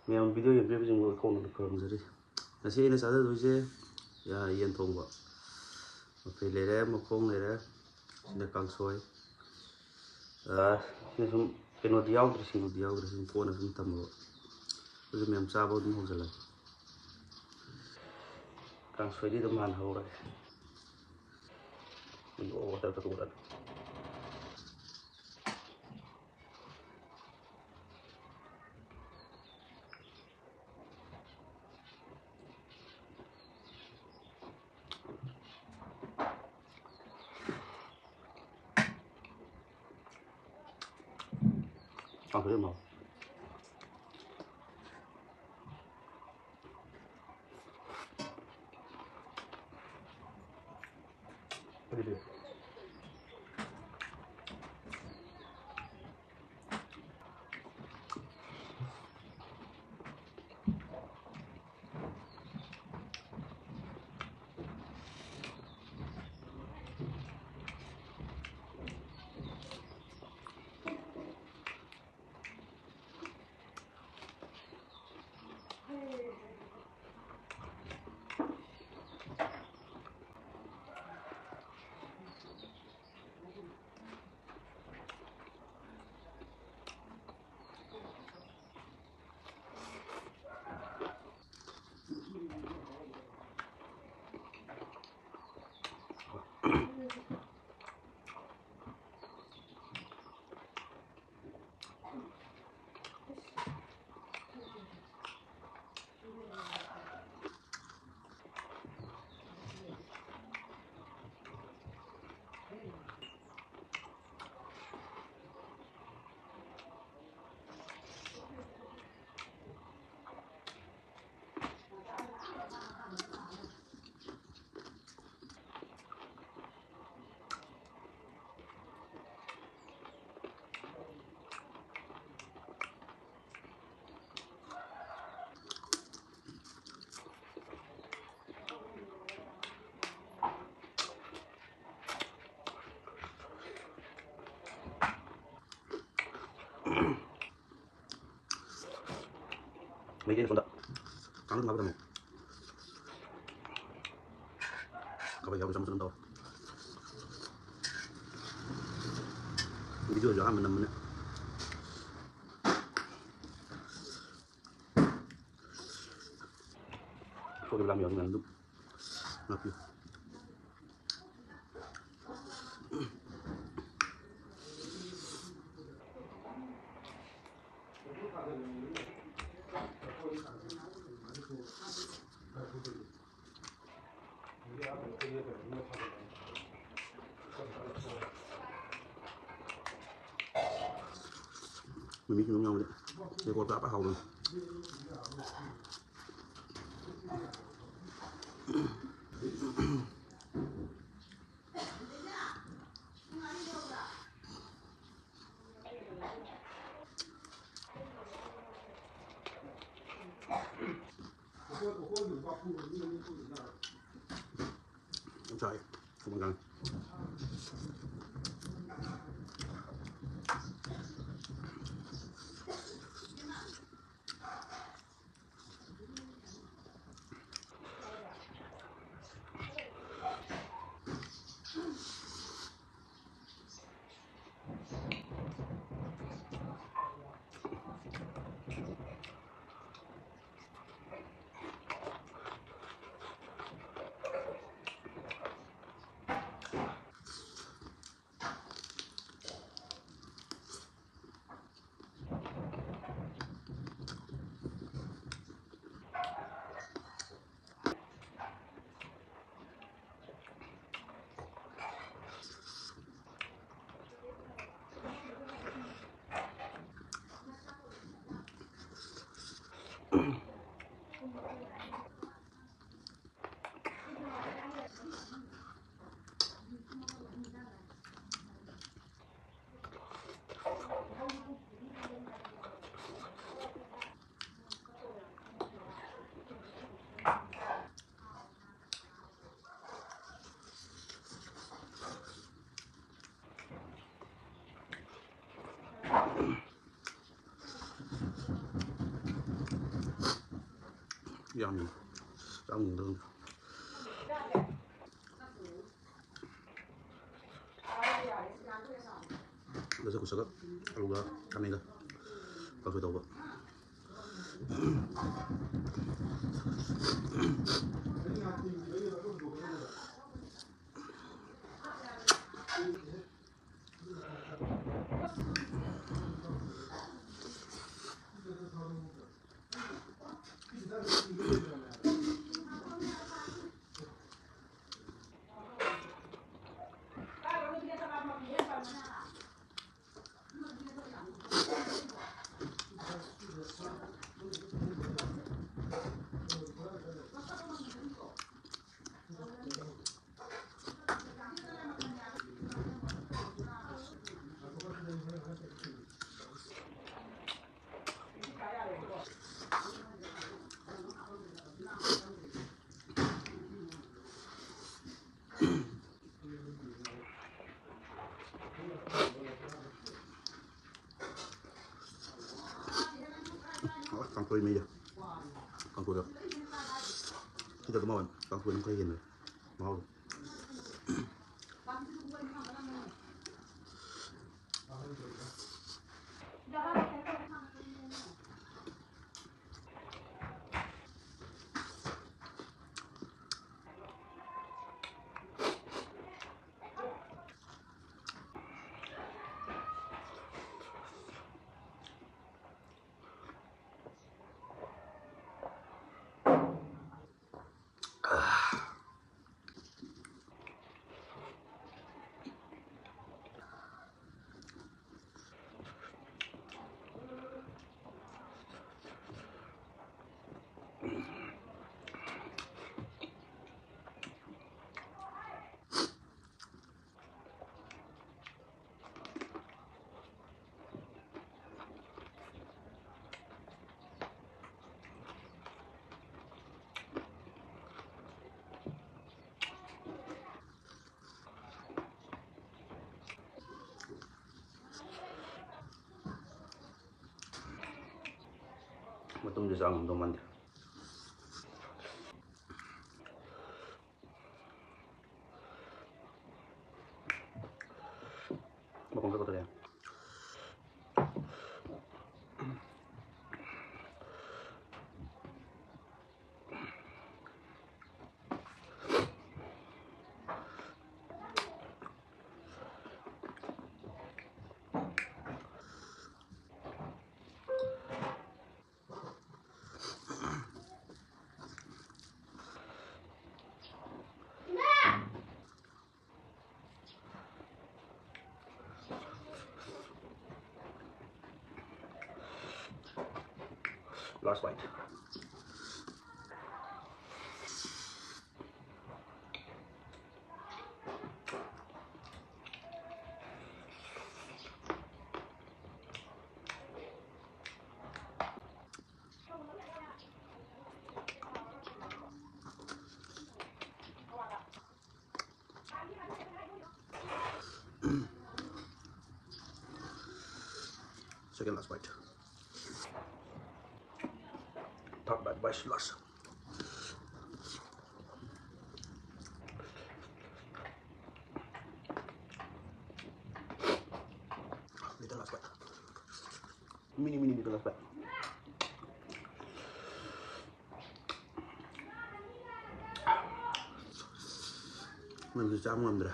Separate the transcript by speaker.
Speaker 1: Mèo video hiện bây giờ ngồi không được cầm rồi đi. Là xe này sao thế rồi chứ? Ya yên thông vậy. Một phải lấy đấy, một không lấy đấy. Xin được càng xoay. Nên chúng cái nó diao rồi chúng phone là chúng tầm rồi. Bây giờ mình sao bao nhiêu giờ lại? Càng xoay đi tầm màn hậu rồi. Mình có tập tụ rồi. Không thấy màu. Đi đi. Mấy cái con đậm cắn nó vào có phải giống trong đâu video gió mình nằm nữa có cái làm gì lúc ngập chưa mình biết giống nhau đấy, để có táp hầu rồi. Trời, không bằng Yummy. Yummy. Bây giờ cũng sẽ có lúa cam này cơ, còn phải tàu vậy. Con cười mi rồi, con cười được. Chúng ta có màu con cười không có hiền rồi, màu rồi. Mà tôm giờ ăn tôm ăn đi. Mà không có cái gì. Last bite. Second last bite. Talk about by slush. Little last bite. Mini little last bite. Mình sẽ chăm ngon rồi.